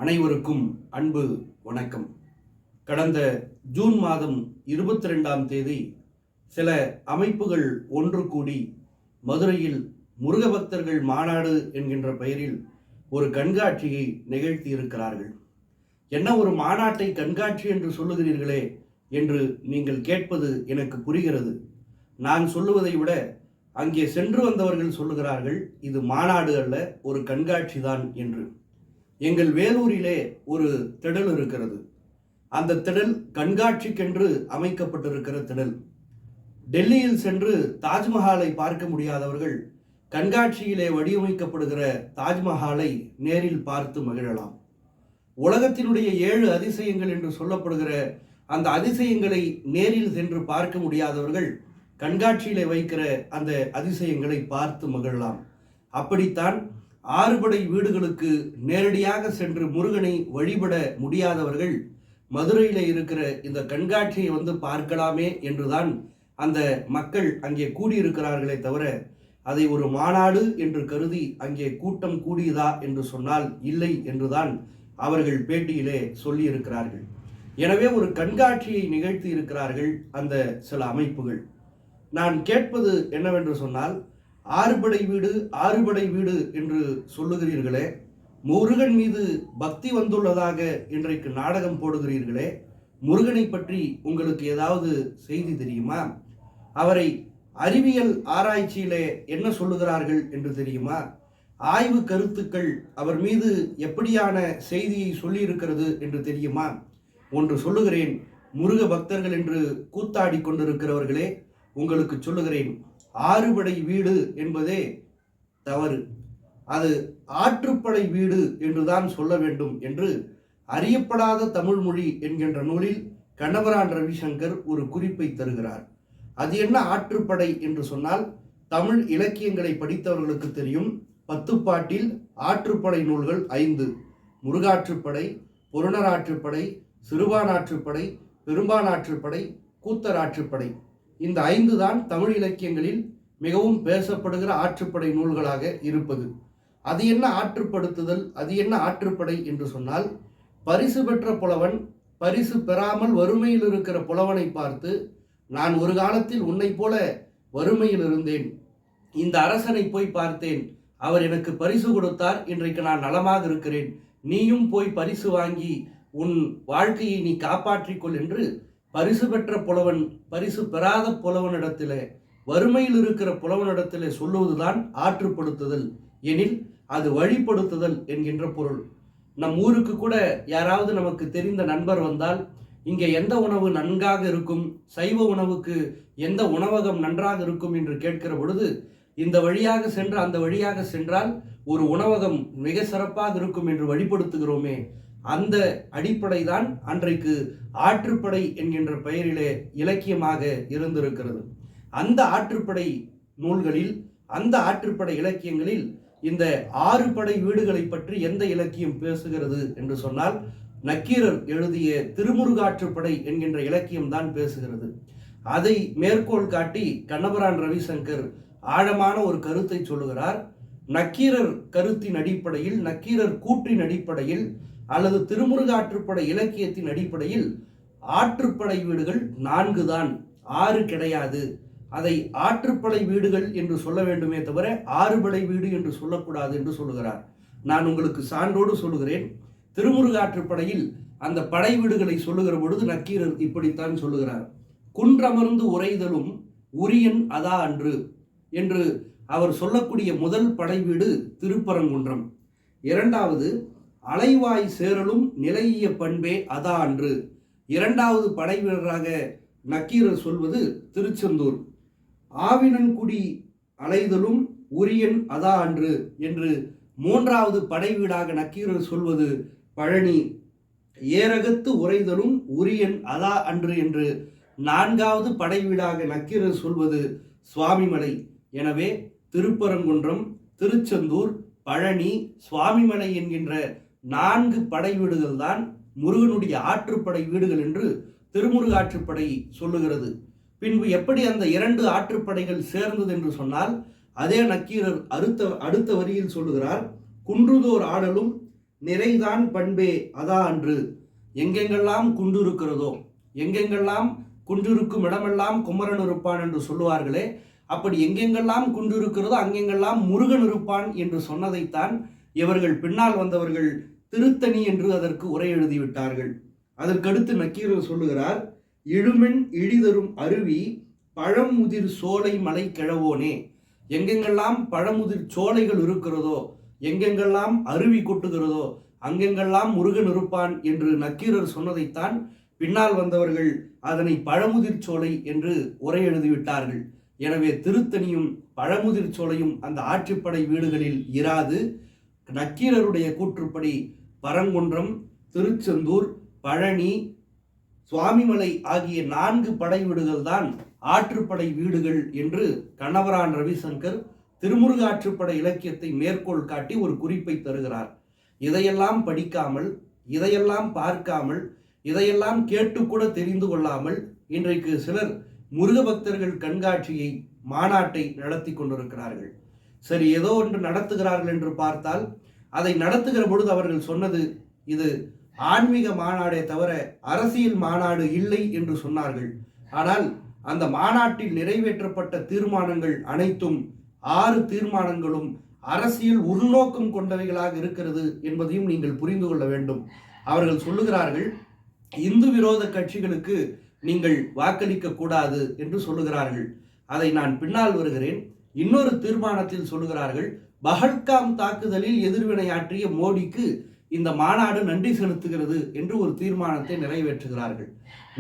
அனைவருக்கும் அன்பு வணக்கம். கடந்த ஜூன் மாதம் 22ஆம் தேதி சில அமைப்புகள் ஒன்று கூடி மதுரையில் முருக பக்தர்கள் மாநாடு என்கின்ற பெயரில் ஒரு கண்காட்சியை நிகழ்த்தி இருக்கிறார்கள். என்ன ஒரு மாநாட்டை கண்காட்சி என்று சொல்லுகிறீர்களே என்று நீங்கள் கேட்பது எனக்கு புரிகிறது. நான் சொல்லுவதை விட அங்கே சென்று வந்தவர்கள் சொல்லுகிறார்கள், இது மாநாடு அல்ல, ஒரு கண்காட்சி தான் என்று. எங்கள் வேலூரிலே ஒரு திடல் இருக்கிறது. அந்த திடல் கண்காட்சிக்கென்று அமைக்கப்பட்டிருக்கிற திடல். டெல்லியில் சென்று தாஜ்மஹாலை பார்க்க முடியாதவர்கள் கண்காட்சியிலே வடிவமைக்கப்படுகிற தாஜ்மஹாலை நேரில் பார்த்து மகிழலாம். உலகத்தினுடைய 7 அதிசயங்கள் என்று சொல்லப்படுகிற அந்த அதிசயங்களை நேரில் சென்று பார்க்க முடியாதவர்கள் கண்காட்சியிலே வைக்கிற அந்த அதிசயங்களை பார்த்து மகிழலாம். அப்படித்தான் 6 படை வீடுகளுக்கு நேரடியாக சென்று முருகனை வழிபட முடியாதவர்கள் மதுரையில் இருக்கிற இந்த கண்காட்சியை வந்து பார்க்கலாமே என்றுதான் அந்த மக்கள் அங்கே கூடியிருக்கிறார்களே தவிர அதை ஒரு மாநாடு என்று கருதி அங்கே கூட்டம் கூடியதா என்று சொன்னால் இல்லை என்றுதான் அவர்கள் பேட்டியிலே சொல்லியிருக்கிறார்கள். எனவே ஒரு கண்காட்சியை நிகழ்த்தி இருக்கிறார்கள் அந்த சில அமைப்புகள். நான் கேட்பது என்னவென்று சொன்னால், 6 படை வீடு 6 படை வீடு என்று சொல்லுகிறீர்களே, முருகன் மீது பக்தி வந்துள்ளதாக இன்றைக்கு நாடகம் போடுகிறீர்களே, முருகனை பற்றி உங்களுக்கு ஏதாவது செய்தி தெரியுமா? அவரை அறிவியல் ஆராய்ச்சியிலே என்ன சொல்லுகிறார்கள் என்று தெரியுமா? ஆய்வு கருத்துக்கள் அவர் மீது எப்படியான செய்தியை சொல்லியிருக்கிறது என்று தெரியுமா? ஒன்று சொல்லுகிறேன், முருக பக்தர்கள் என்று கூத்தாடி கொண்டிருக்கிறவர்களே, உங்களுக்கு சொல்லுகிறேன், 6 படை வீடு என்பதே தவறு. அது ஆற்றுப்படை வீடு என்றுதான் சொல்ல வேண்டும் என்று அறியப்படாத தமிழ் மொழி என்கின்ற நூலில் கண்ணபிரான் ரவிசங்கர் ஒரு குறிப்பை தருகிறார். அது என்ன ஆற்றுப்படை என்று சொன்னால், தமிழ் இலக்கியங்களை படித்தவர்களுக்கு தெரியும். 10 பாட்டில் ஆற்றுப்படை நூல்கள் 5: முருகாற்றுப்படை, பொருணராற்றுப்படை, சிறுபானாற்றுப்படை, பெரும்பானாற்றுப்படை, கூத்தராற்றுப்படை. இந்த 5 தான் தமிழ் இலக்கியங்களில் மிகவும் பேசப்படுகிற ஆற்றுப்படை நூல்களாக இருப்பது. அது என்ன ஆற்றுப்படுத்துதல், அது என்ன ஆற்றுப்படை என்று சொன்னால், பரிசு பெற்ற புலவன் பரிசு பெறாமல் வறுமையில் இருக்கிற புலவனை பார்த்து, நான் ஒரு காலத்தில் உன்னை போல வறுமையில் இருந்தேன், இந்த அரசனை போய் பார்த்தேன், அவர் எனக்கு பரிசு கொடுத்தார், இன்றைக்கு நான் நலமாக இருக்கிறேன், நீயும் போய் பரிசு வாங்கி உன் வாழ்க்கையை நீ காப்பாற்றிக்கொள் என்று பரிசு பெற்ற புலவன் பரிசு பெறாத புலவனிடத்திலே, வறுமையில் இருக்கிற புலவனிடத்திலே சொல்லுவதுதான் ஆற்றுப்படுத்துதல் எனில் அது வழிப்படுத்துதல் என்கின்ற பொருள். நம் ஊருக்கு கூட யாராவது நமக்கு தெரிந்த நண்பர் வந்தால், இங்கே எந்த உணவு நன்றாக இருக்கும், சைவ உணவுக்கு எந்த உணவகம் நன்றாக இருக்கும் என்று கேட்கிற பொழுது, இந்த வழியாக சென்று அந்த வழியாக சென்றால் ஒரு உணவகம் மிக சிறப்பாக இருக்கும் என்று வழிப்படுத்துகிறோமே, அந்த அடிப்படை தான் அன்றைக்கு ஆற்றுப்படை என்கின்ற பெயரிலே இலக்கியமாக இருந்திருக்கிறது. அந்த ஆற்றுப்படை நூல்களில், அந்த ஆற்றுப்படை இலக்கியங்களில் இந்த 6 படை வீடுகளை பற்றி எந்த இலக்கியம் பேசுகிறது என்று சொன்னால், நக்கீரர் எழுதிய திருமுருகாற்றுப்படை என்கின்ற இலக்கியம் தான் பேசுகிறது. அதை மேற்கோள் காட்டி கண்ணபிரான் ரவிசங்கர் ஆழமான ஒரு கருத்தை சொல்லுகிறார். நக்கீரர் கருத்தின் அடிப்படையில், நக்கீரர் கூற்றின் அடிப்படையில் அல்லது திருமுருகாற்றுப்படை இலக்கியத்தின் அடிப்படையில் ஆற்றுப்படை வீடுகள் 4 தான், 6 கிடையாது. அதை ஆற்றுப்படை வீடுகள் என்று சொல்ல வேண்டுமே தவிர 6 படை வீடு என்று சொல்லக்கூடாது என்று சொல்லுகிறார். நான் உங்களுக்கு சான்றோடு சொல்லுகிறேன், திருமுருகாற்றுப்படையில் அந்த படை வீடுகளை சொல்லுகிற பொழுது நக்கீரர் இப்படித்தான் சொல்லுகிறார். குன்றமர்ந்து உரைதலும் உரியன் அதா அன்று என்று அவர் சொல்லக்கூடிய முதல் படை வீடு திருப்பரங்குன்றம். 2வது, அலைவாய் சேரலும் நிலையிய பண்பே அதா அன்று. 2வது படை வீரராக நக்கீரர் சொல்வது திருச்செந்தூர். ஆவினன்குடி அலைதலும் உரியன் அதா அன்று என்று 3வது படை வீடாக நக்கீரர் சொல்வது பழனி. ஏரகத்து உரைதலும் உரியன் அதா அன்று என்று 4வது படை வீடாக நக்கீரர் சொல்வது சுவாமிமலை. எனவே திருப்பரங்குன்றம், திருச்செந்தூர், பழனி, சுவாமிமலை என்கின்ற 4 படை வீடுகள் தான் முருகனுடைய ஆற்றுப்படை வீடுகள் என்று திருமுருகாற்றுப்படை சொல்லுகிறது. பின்பு எப்படி அந்த 2 ஆற்றுப்படைகள் சேர்ந்தது என்று சொன்னால், அதே நக்கீரர் அடுத்த வரியில் சொல்லுகிறார், குன்றுதோர் ஆடலும் நிறைதான் பண்பே அதா அன்று. எங்கெங்கெல்லாம் குண்டு இருக்கிறதோ, எங்கெங்கெல்லாம் குன்றிருக்கும் இடமெல்லாம் குமரன் இருப்பான் என்று சொல்லுவார்களே, அப்படி எங்கெங்கெல்லாம் குன்று இருக்கிறதோ அங்கெங்கெல்லாம் முருகன் இருப்பான் என்று சொன்னதைத்தான் இவர்கள் பின்னால் வந்தவர்கள் திருத்தணி என்று அதற்கு உரை எழுதிவிட்டார்கள். அதற்கடுத்து நக்கீரர் சொல்லுகிறார், இழுமென் இழிதரும் அருவி பழமுதிர் சோலை மலை கிழவோனே. எங்கெங்கெல்லாம் பழமுதிர் சோலைகள் இருக்கிறதோ, எங்கெங்கெல்லாம் அருவி கொட்டுகிறதோ அங்கெங்கெல்லாம் முருகன் இருப்பான் என்று நக்கீரர் சொன்னதைத்தான் பின்னால் வந்தவர்கள் அதனை பழமுதிர் சோலை என்று உரை எழுதிவிட்டார்கள். எனவே திருத்தணியும் பழமுதிர் சோலையும் அந்த ஆட்சிப்படை வீடுகளில் இராது. நக்கீரருடைய கூற்றுப்படி பரங்குன்றம், திருச்செந்தூர், பழனி, சுவாமிமலை ஆகிய 4 படை வீடுகள் தான் ஆற்றுப்படை வீடுகள் என்று கண்ணவரான் ரவிசங்கர் திருமுருக ஆற்றுப்படை இலக்கியத்தை மேற்கோள் காட்டி ஒரு குறிப்பை தருகிறார். இதையெல்லாம் படிக்காமல், இதையெல்லாம் பார்க்காமல், இதையெல்லாம் கேட்டுக்கூட தெரிந்து கொள்ளாமல் இன்றைக்கு சிலர் முருக பக்தர்கள் கண்காட்சியை, மாநாட்டை நடத்தி கொண்டிருக்கிறார்கள். சரி, ஏதோ ஒன்று நடத்துகிறார்கள் என்று பார்த்தால், அதை நடத்துகிற பொழுது அவர்கள் சொன்னது இது ஆன்மீக மாநாடே தவிர அரசியல் மாநாடு இல்லை என்று சொன்னார்கள். ஆனால் அந்த மாநாட்டில் நிறைவேற்றப்பட்ட தீர்மானங்கள் அனைத்தும் 6 தீர்மானங்களும் அரசியல் உள்நோக்கம் கொண்டவைகளாக இருக்கிறது என்பதையும் நீங்கள் புரிந்து கொள்ள வேண்டும். அவர்கள் சொல்லுகிறார்கள், இந்து விரோத கட்சிகளுக்கு நீங்கள் வாக்களிக்க கூடாது என்று சொல்லுகிறார்கள். அதை நான் பின்னால் வருகிறேன். இன்னொரு தீர்மானத்தில் சொல்லுகிறார்கள், பஹல்காம் தாக்குதலில் எதிர்வினையாற்றிய மோடிக்கு இந்த மாநாடு நன்றி செலுத்துகிறது என்று ஒரு தீர்மானத்தை நிறைவேற்றுகிறார்கள்.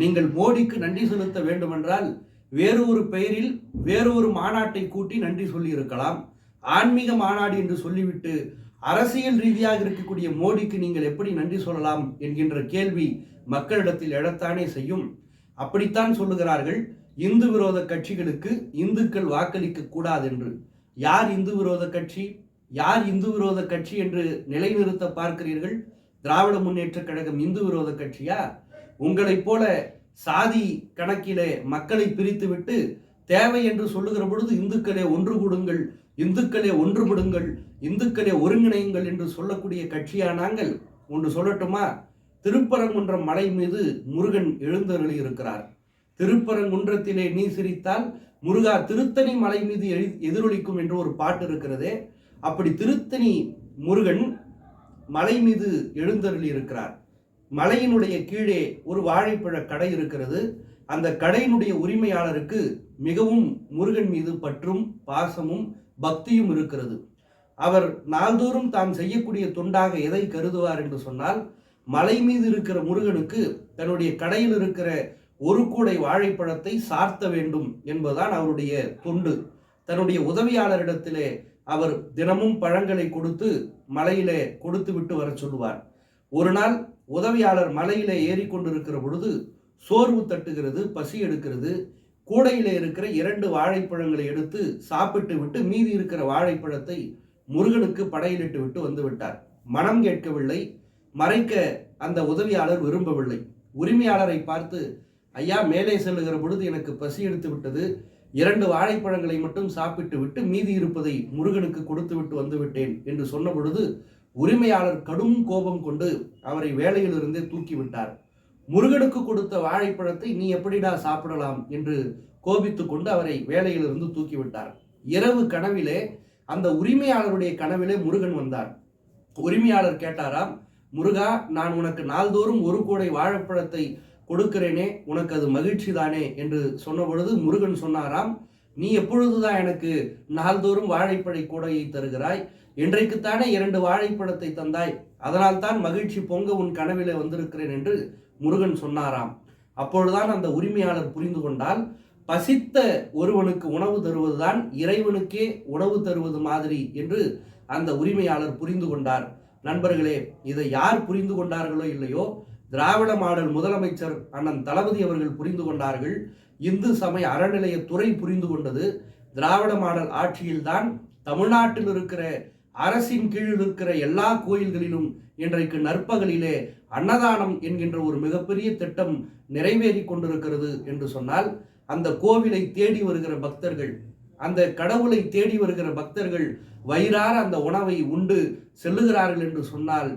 நீங்கள் மோடிக்கு நன்றி செலுத்த வேண்டுமென்றால் வேறு ஒரு பெயரில் வேறு ஒரு மாநாட்டை கூட்டி நன்றி சொல்லி இருக்கலாம். ஆன்மீக மாநாடு என்று சொல்லிவிட்டு அரசியல் ரீதியாக இருக்கக்கூடிய மோடிக்கு நீங்கள் எப்படி நன்றி சொல்லலாம் என்கின்ற கேள்வி மக்களிடத்தில் எழத்தானே செய்யும். அப்படித்தான் சொல்லுகிறார்கள், இந்து விரோத கட்சிகளுக்கு இந்துக்கள் வாக்களிக்க கூடாது என்று. யார் இந்து விரோத கட்சி, யார் இந்து விரோத கட்சி என்று நிலைநிறுத்த பார்க்கிறீர்கள்? திராவிட முன்னேற்ற கழகம் இந்து விரோத கட்சியா? உங்களைப் போல சாதி கணக்கிலே மக்களை பிரித்துவிட்டு தேவை என்று சொல்லுகிற பொழுது இந்துக்களே ஒன்று கூடுங்கள், இந்துக்களே ஒன்றுபடுங்கள், இந்துக்களே ஒருங்கிணையுங்கள் என்று சொல்லக்கூடிய கட்சியா நாங்கள்? ஒன்று சொல்லட்டுமா? திருப்பரங்குன்றம் மலை மீது முருகன் எழுந்தருளி இருக்கிறார். திருப்பரங்குன்றத்திலே நீ சிரித்தால் முருகா திருத்தணி மலை மீது எதிரொலிக்கும் என்று ஒரு பாட்டு இருக்கிறதே. அப்படி திருத்தணி முருகன் மலை மீது எழுந்தருளி இருக்கிறார். மலையினுடைய கீழே ஒரு வாழைப்பழ கடை இருக்கிறது. அந்த கடையினுடைய உரிமையாளருக்கு மிகவும் முருகன் மீது பற்றும் பாசமும் பக்தியும் இருக்கிறது. அவர் நாள்தோறும் தான் செய்யக்கூடிய தொண்டாக எதை கருதுவார் என்று சொன்னால், மலை மீது இருக்கிற முருகனுக்கு தன்னுடைய கடையில் இருக்கிற ஒரு கூடை வாழைப்பழத்தை சார்த்த வேண்டும் என்பதுதான் அவருடைய தொண்டு. தன்னுடைய உதவியாளரிடத்திலே அவர் தினமும் பழங்களை கொடுத்து மலையிலே கொடுத்து விட்டு வர சொல்லுவார். ஒரு நாள் உதவியாளர் மலையிலே ஏறிக்கொண்டிருக்கிற பொழுது சோர்வு தட்டுகிறது, பசி எடுக்கிறது. கூடையிலே இருக்கிற 2 வாழைப்பழங்களை எடுத்து சாப்பிட்டு விட்டு மீதி இருக்கிற வாழைப்பழத்தை முருகனுக்கு படையிலிட்டு விட்டு வந்து விட்டார். மனம் கேட்கவில்லை, மறைக்க அந்த உதவியாளர் விரும்பவில்லை. உரிமையாளரை பார்த்து, ஐயா, மேலே செல்லுகிற பொழுது எனக்கு பசி எடுத்து விட்டது, 2 வாழைப்பழங்களை மட்டும் சாப்பிட்டு விட்டு மீதி இருப்பதை முருகனுக்கு கொடுத்து விட்டு வந்து விட்டேன் என்று சொன்ன பொழுது உரிமையாளர் கடும் கோபம் கொண்டு அவரை வேலையிலிருந்தே தூக்கிவிட்டார். முருகனுக்கு கொடுத்த வாழைப்பழத்தை நீ எப்படிடா சாப்பிடலாம் என்று கோபித்து கொண்டு அவரை வேலையிலிருந்து தூக்கிவிட்டார். இரவு கனவிலே, அந்த உரிமையாளருடைய கனவிலே முருகன் வந்தார். உரிமையாளர் கேட்டாராம், முருகா, நான் உனக்கு நாள்தோறும் ஒரு கூடை வாழைப்பழத்தை கொடுக்கிறேனே, உனக்கு அது மகிழ்ச்சி தானே என்று சொன்ன பொழுது முருகன் சொன்னாராம், நீ எப்பொழுதுதான் எனக்கு நாள்தோறும் வாழைப்பழை கூடையை தருகிறாய்? இன்றைக்குத்தானே 2 வாழைப்பழத்தை தந்தாய், அதனால் தான் மகிழ்ச்சி பொங்க உன் கனவிலே வந்திருக்கிறேன் என்று முருகன் சொன்னாராம். அப்பொழுதுதான் அந்த உரிமையாளர் புரிந்து கொண்டால், பசித்த ஒருவனுக்கு உணவு தருவதுதான் இறைவனுக்கே உணவு தருவது மாதிரி என்று அந்த உரிமையாளர் புரிந்து கொண்டார். நண்பர்களே, இதை யார் புரிந்து கொண்டார்களோ இல்லையோ, திராவிட மாடல் முதலமைச்சர் அண்ணன் தளபதி அவர்கள் புரிந்து கொண்டார்கள். இந்து சமய அறநிலையத்துறை புரிந்து கொண்டது. திராவிட மாடல் ஆட்சியில்தான் தமிழ்நாட்டில் இருக்கிற அரசின் கீழில் இருக்கிற எல்லா கோயில்களிலும் இன்றைக்கு நற்பகலிலே அன்னதானம் என்கின்ற ஒரு மிகப்பெரிய திட்டம் நிறைவேறி கொண்டிருக்கிறது என்று சொன்னால், அந்த கோவிலை தேடி வருகிற பக்தர்கள், அந்த கடவுளை தேடி வருகிற பக்தர்கள் வயிறார அந்த உணவை உண்டு செல்லுகிறார்கள் என்று சொன்னால்,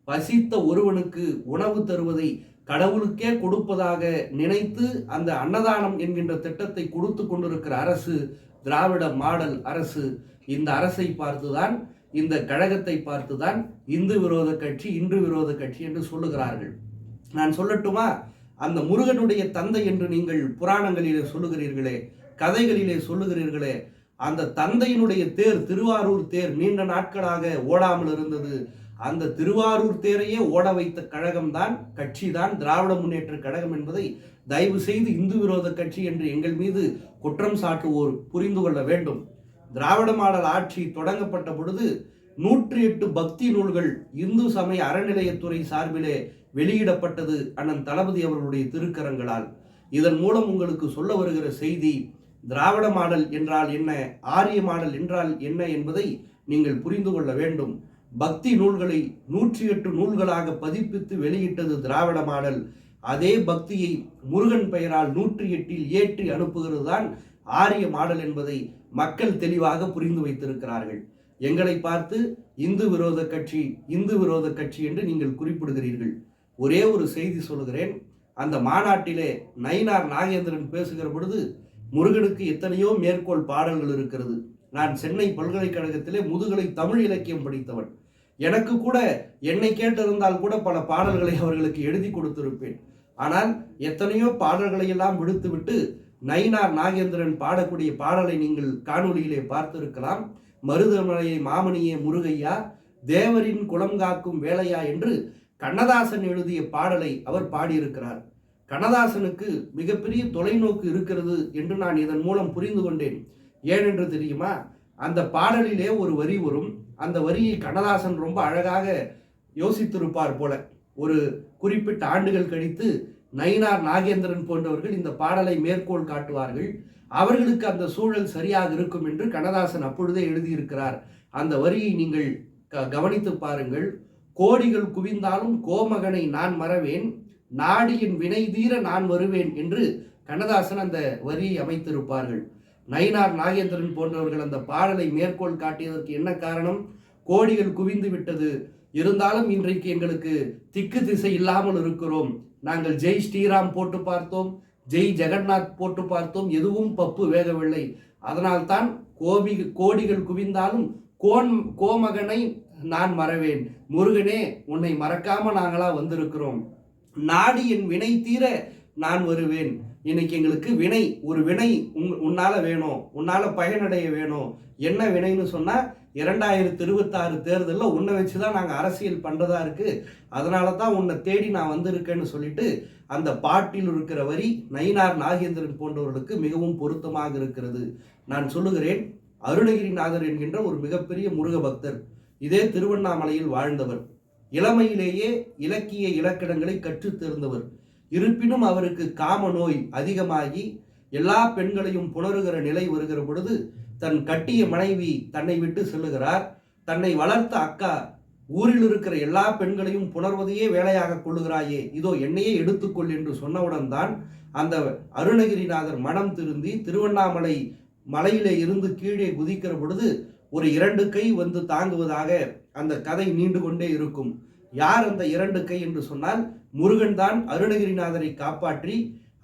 பசித்த ஒருவனுக்கு உணவு தருவதை கடவுளுக்கே கொடுப்பதாக நினைத்து அந்த அன்னதானம் என்கின்ற திட்டத்தை கொடுத்து கொண்டிருக்கிற அரசு திராவிட மாடல் அரசு. இந்த அரசை பார்த்துதான், இந்த கழகத்தை பார்த்துதான் இந்து விரோத கட்சி, இன்று விரோத கட்சி என்று சொல்லுகிறார்கள். நான் சொல்லட்டுமா? அந்த முருகனுடைய தந்தை என்று நீங்கள் புராணங்களிலே சொல்லுகிறீர்களே, கதைகளிலே சொல்லுகிறீர்களே, அந்த தந்தையினுடைய தேர், திருவாரூர் தேர் நீண்ட நாட்களாக ஓடாமல் இருந்தது. அந்த திருவாரூர் தேரையே ஓட வைத்த கழகம்தான், கட்சி தான் திராவிட முன்னேற்ற கழகம் என்பதை தயவு செய்து இந்து விரோத கட்சி என்று எங்கள் மீது குற்றம் சாட்டுவோர் புரிந்து கொள்ள வேண்டும். திராவிட மாடல் ஆட்சி தொடங்கப்பட்ட பொழுது 108 பக்தி நூல்கள் இந்து சமய அறநிலையத்துறை சார்பிலே வெளியிடப்பட்டது அண்ணன் தளபதி அவர்களுடைய திருக்கரங்களால். இதன் மூலம் உங்களுக்கு சொல்ல வருகிற செய்தி, திராவிட மாடல் என்றால் என்ன, ஆரிய மாடல் என்றால் என்ன என்பதை நீங்கள் புரிந்து கொள்ள வேண்டும். பக்தி நூல்களை 108 நூல்களாக பதிப்பித்து வெளியிட்டது திராவிட மாடல். அதே பக்தியை முருகன் பெயரால் 108இல் ஏற்றி அனுப்புகிறது தான் ஆரிய மாடல் என்பதை மக்கள் தெளிவாக புரிந்து வைத்திருக்கிறார்கள். எங்களை பார்த்து இந்து விரோத கட்சி, இந்து விரோத கட்சி என்று நீங்கள் குறிப்பிடுகிறீர்கள். ஒரே ஒரு செய்தி சொல்கிறேன். அந்த மாநாட்டிலே நயினார் நாகேந்திரன் பேசுகிற பொழுது முருகனுக்கு எத்தனையோ மேற்கோள் பாடல்கள் இருக்கிறது. நான் சென்னை பல்கலைக்கழகத்திலே முதுகலை தமிழ் இலக்கியம் படித்தவன். எனக்கு கூட என்னை கேட்டிருந்தால் கூட பல பாடல்களை அவர்களுக்கு எழுதி கொடுத்திருப்பேன். ஆனால் எத்தனையோ பாடல்களை எல்லாம் விடுத்துவிட்டு நயினார் நாகேந்திரன் பாடக்கூடிய பாடலை நீங்கள் காணொலியிலே பார்த்திருக்கலாம். மருதமலையை மாமணியே முருகையா, தேவரின் குலம் காக்கும் வேலையா என்று கண்ணதாசன் எழுதிய பாடலை அவர் பாடியிருக்கிறார். கண்ணதாசனுக்கு மிகப்பெரிய தொலைநோக்கு இருக்கிறது என்று நான் இதன் மூலம் புரிந்து கொண்டேன். ஏனென்று தெரியுமா? அந்த பாடலிலே ஒரு வரி வரும். அந்த வரியை கண்ணதாசன் ரொம்ப அழகாக யோசித்திருப்பார் போல. ஒரு குறிப்பிட்ட ஆண்டுகள் கழித்து நயினார் நாகேந்திரன் போன்றவர்கள் இந்த பாடலை மேற்கோள் காட்டுவார்கள். அவர்களுக்கு அந்த சூழல் சரியாக இருக்கும் என்று கண்ணதாசன் அப்பொழுதே எழுதியிருக்கிறார். அந்த வரியை நீங்கள் கவனித்து பாருங்கள். கோடிகள் குவிந்தாலும் கோமகனை நான் மறவேன், நாடியின் வினை தீர நான் வருவேன் என்று கண்ணதாசன் அந்த வரியை அமைத்திருப்பார்கள். நயினார் நாகேந்திரன் போன்றவர்கள் அந்த பாடலை மேற்கோள் காட்டியதற்கு என்ன காரணம்? கோடிகள் குவிந்து விட்டது, இருந்தாலும் இன்றைக்கு எங்களுக்கு திக்கு திசை இல்லாமல் இருக்கிறோம். நாங்கள் ஜெய் ஸ்ரீராம் போட்டு பார்த்தோம், ஜெய் ஜெகநாத் போட்டு பார்த்தோம், எதுவும் பப்பு வேகவில்லை. அதனால்தான் கோடிகள் குவிந்தாலும் கோமகனை நான் மறவேன், முருகனே உன்னை மறக்காம நாங்களா வந்திருக்கிறோம், நாடி என் வினை தீர நான் வருவேன். இன்னைக்கு எங்களுக்கு வினை, ஒரு வினை உன்னால வேணும், உன்னால பயனடைய வேணும். என்ன வினைன்னு சொன்னா, 2026 தேர்தலில் உன்னை வச்சுதான் நாங்கள் அரசியல் பண்றதா இருக்கு, அதனால தான் உன்னை தேடி நான் வந்திருக்கேன்னு சொல்லிட்டு அந்த பாட்டில் இருக்கிற வரி நயினார் நாகேந்திரன் போன்றவர்களுக்கு மிகவும் பொருத்தமாக இருக்கிறது. நான் சொல்லுகிறேன், அருணகிரிநாதர் என்கின்ற ஒரு மிகப்பெரிய முருக பக்தர், இதே திருவண்ணாமலையில் வாழ்ந்தவர், இளமையிலேயே இலக்கிய இலக்கணங்களை கற்றுத் தேர்ந்தவர். இருப்பினும் அவருக்கு காம நோய் அதிகமாகி எல்லா பெண்களையும் புணருகிற நிலை வருகிற பொழுது தன் கட்டிய மனைவி தன்னை விட்டு செல்லுகிறார். தன்னை வளர்த்த அக்கா, ஊரில் இருக்கிற எல்லா பெண்களையும் புணர்வதையே வேலையாக கொள்ளுகிறாயே, இதோ என்னையே எடுத்துக்கொள் என்று சொன்னவுடன் தான் அந்த அருணகிரிநாதர் மனம் திருந்தி திருவண்ணாமலை மலையிலே இருந்து கீழே குதிக்கிற பொழுது ஒரு 2 கை வந்து தாங்குவதாக அந்த கதை நீண்டு கொண்டே இருக்கும். யார் அந்த 2 கை என்று சொன்னால், முருகன் தான் அருணகிரிநாதரை காப்பாற்றி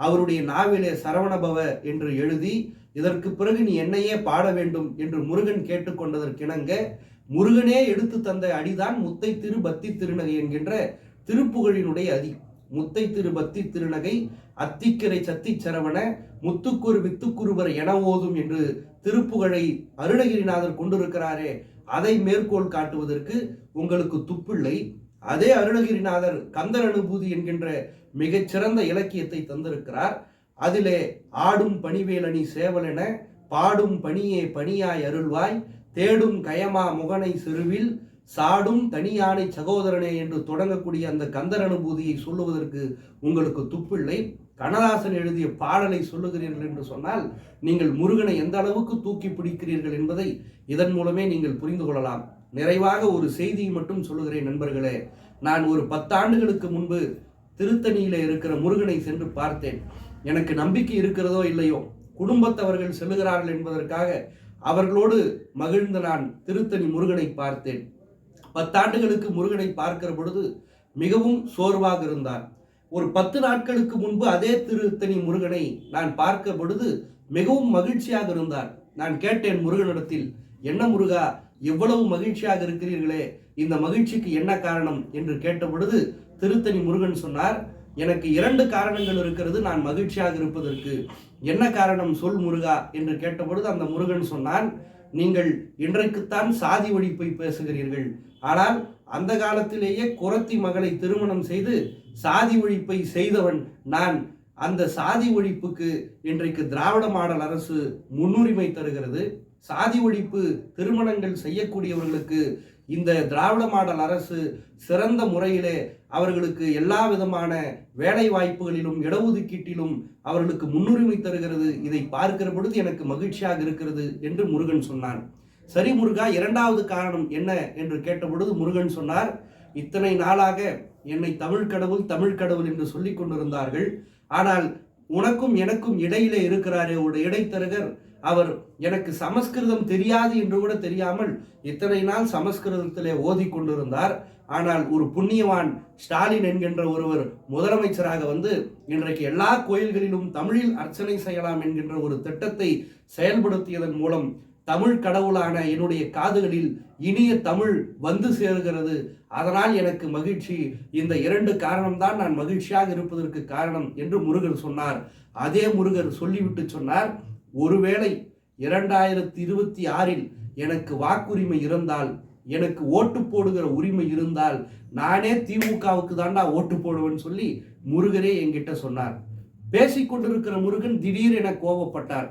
அவருடைய நாவிலே சரவணபவ என்று எழுதி, இதற்கு பிறகு நீ என்னையே பாட வேண்டும் என்று முருகன் கேட்டுக்கொண்டதற்கிணங்க முருகனே எடுத்து தந்த அடிதான் முத்தை திரு பக்தி திருநகை என்கின்ற திருப்புகழினுடைய அதி. முத்தை திரு பக்தி திருநகை அத்திக்கரை சத்தி சரவண முத்துக்குரு வித்துக்குருவர் என ஓதும் என்று திருப்புகழை அருணகிரிநாதர் கொண்டிருக்கிறாரே, அதை மேற்கோள் காட்டுவதற்கு உங்களுக்கு துப்பில்லை. அதே அருணகிரிநாதர் கந்தர் அனுபூதி என்கின்ற மிகச்சிறந்த இலக்கியத்தை தந்திருக்கிறார். அதிலே ஆடும் பணிவேலணி சேவலென பாடும் பணியே பணியாய் அருள்வாய், தேடும் கயமா முகனை சிறுவில் சாடும் தனியானை சகோதரனே என்று தொடங்கக்கூடிய அந்த கந்தர் அனுபூதியை சொல்லுவதற்கு உங்களுக்கு துப்பில்லை. கண்ணதாசன் எழுதிய பாடலை சொல்லுகிறீர்கள் என்று சொன்னால் நீங்கள் முருகனை எந்த அளவுக்கு தூக்கி பிடிக்கிறீர்கள் என்பதை இதன் மூலமே நீங்கள் புரிந்து கொள்ளலாம். நிறைவாக ஒரு செய்தியை மட்டும் சொல்லுகிறேன் நண்பர்களே. நான் ஒரு 10 ஆண்டுகளுக்கு முன்பு திருத்தணியில இருக்கிற முருகனை சென்று பார்த்தேன். எனக்கு நம்பிக்கை இருக்கிறதோ இல்லையோ, குடும்பத்தவர்கள் செல்லுகிறார்கள் என்பதற்காக அவர்களோடு மகிழ்ந்து நான் திருத்தணி முருகனை பார்த்தேன். 10 ஆண்டுகளுக்கு முருகனை பார்க்கிற பொழுது மிகவும் சோர்வாக இருந்தார். ஒரு 10 நாட்களுக்கு முன்பு அதே திருத்தணி முருகனை நான் பார்க்க பொழுது மிகவும் மகிழ்ச்சியாக இருந்தார். நான் கேட்டேன் முருகனிடத்தில், என்ன முருகா, எவ்வளவு மகிழ்ச்சியாக இருக்கிறீர்களே, இந்த மகிழ்ச்சிக்கு என்ன காரணம் என்று கேட்ட பொழுது திருத்தணி முருகன் சொன்னார், எனக்கு 2 காரணங்கள் இருக்கிறது நான் மகிழ்ச்சியாக இருப்பதற்கு. என்ன காரணம் சொல் முருகா என்று கேட்டபொழுது அந்த முருகன் சொன்னான், நீங்கள் இன்றைக்குத்தான் சாதி ஒழிப்பை பேசுகிறீர்கள். ஆனால் அந்த காலத்திலேயே குறத்தி மகளை திருமணம் செய்து சாதி ஒழிப்பை செய்தவன் நான். அந்த சாதி ஒழிப்புக்கு இன்றைக்கு திராவிட மாடல் அரசு முன்னுரிமை தருகிறது. சாதி ஒழிப்பு திருமணங்கள் செய்யக்கூடியவர்களுக்கு இந்த திராவிட மாடல் அரசு சிறந்த முறையிலே அவர்களுக்கு எல்லா விதமான வேலை வாய்ப்புகளிலும் இடஒதுக்கீட்டிலும் அவர்களுக்கு முன்னுரிமை தருகிறது. இதை பார்க்கிற பொழுது எனக்கு மகிழ்ச்சியாக இருக்கிறது என்று முருகன் சொன்னான். சரி முருகா, 2வது காரணம் என்ன என்று கேட்டபொழுது முருகன் சொன்னார், இத்தனை நாளாக என்னை தமிழ் கடவுள் என்று சொல்லிக் கொண்டிருந்தார்கள். ஆனால் உனக்கும் எனக்கும் இடையிலே இருக்கிறாரே ஒரு இடைத்தரகர், அவர் எனக்கு சமஸ்கிருதம் தெரியாது என்று கூட தெரியாமல் இத்தனை நாள் சமஸ்கிருதத்திலே ஓதி கொண்டிருந்தார். ஆனால் ஒரு புண்ணியவான் ஸ்டாலின் என்கின்ற ஒருவர் முதலமைச்சராக வந்து இன்றைக்கு எல்லா கோயில்களிலும் தமிழில் அர்ச்சனை செய்யலாம் என்கின்ற ஒரு திட்டத்தை செயல்படுத்தியதன் மூலம் தமிழ் கடவுளான என்னுடைய காதுகளில் இனிய தமிழ் வந்து சேருகிறது. அதனால் எனக்கு மகிழ்ச்சி. இந்த 2 காரணம்தான் நான் மகிழ்ச்சியாக இருப்பதற்கு காரணம் என்று முருகர் சொன்னார். அதே முருகர் சொல்லிவிட்டு சொன்னார், ஒருவேளை 2026 எனக்கு வாக்குரிமை இருந்தால், எனக்கு ஓட்டு போடுகிற உரிமை இருந்தால் நானே திமுகவுக்கு தாண்டா ஓட்டு போடுவேன்னு சொல்லி முருகரே என்கிட்ட சொன்னார். பேசிக்கொண்டிருக்கிற முருகன் திடீரென கோபப்பட்டார்.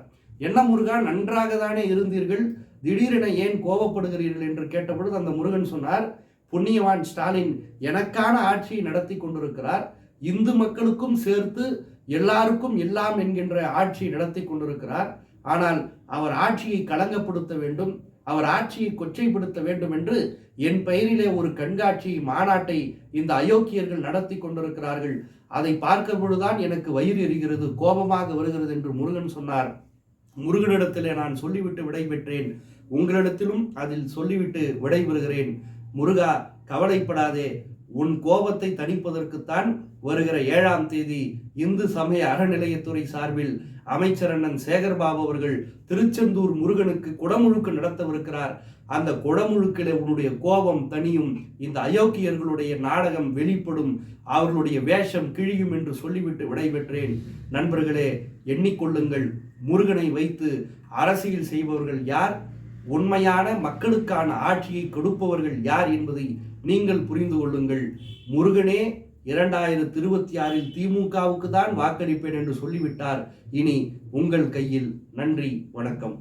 என்ன முருகா, நன்றாக தானே இருந்தீர்கள், திடீரென ஏன் கோபப்படுகிறீர்கள் என்று கேட்டபொழுது அந்த முருகன் சொன்னார், புண்ணியவான் ஸ்டாலின் எனக்கான ஆட்சியை நடத்தி கொண்டிருக்கிறார். இந்து மக்களுக்கும் சேர்த்து எல்லாருக்கும் எல்லாம் என்கின்ற ஆட்சியை நடத்தி கொண்டிருக்கிறார். ஆனால் அவர் ஆட்சியை களங்கப்படுத்த வேண்டும், அவர் ஆட்சியை கொச்சைப்படுத்த வேண்டும் என்று என் பெயரிலே ஒரு கண்காட்சி மாநாட்டை இந்த அயோக்கியர்கள் நடத்தி கொண்டிருக்கிறார்கள். அதை பார்க்க பொழுதுதான் எனக்கு வயிறு எரிகிறது, கோபமாக வருகிறது என்று முருகன் சொன்னார். முருகனிடத்திலே நான் சொல்லிவிட்டு விடைபெற்றேன். உங்களிடத்திலும் அதில் சொல்லிவிட்டு விடைபெறுகிறேன். முருகா, கவலைப்படாதே. உன் கோபத்தை தணிப்பதற்குத்தான் வருகிற 7ஆம் தேதி இந்து சமய அறநிலையத்துறை சார்பில் அமைச்சர் அண்ணன் சேகர்பாபு அவர்கள் திருச்செந்தூர் முருகனுக்கு குடமுழுக்கு நடத்தவிருக்கிறார். அந்த குடமுழுக்கிலே உன்னுடைய கோபம் தனியும், இந்த அயோக்கியர்களுடைய நாடகம் வெளிப்படும், அவர்களுடைய வேஷம் கிழியும் என்று சொல்லிவிட்டு விடைபெற்றேன். நண்பர்களே, எண்ணிக்கொள்ளுங்கள், முருகனை வைத்து அரசியல் செய்பவர்கள் யார், உண்மையான மக்களுக்கான ஆட்சியை கொடுப்பவர்கள் யார் என்பதை நீங்கள் புரிந்து கொள்ளுங்கள். முருகனே 2026 திமுகவுக்கு தான் வாக்களிப்பேன் என்று சொல்லிவிட்டார். இனி உங்கள் கையில். நன்றி, வணக்கம்.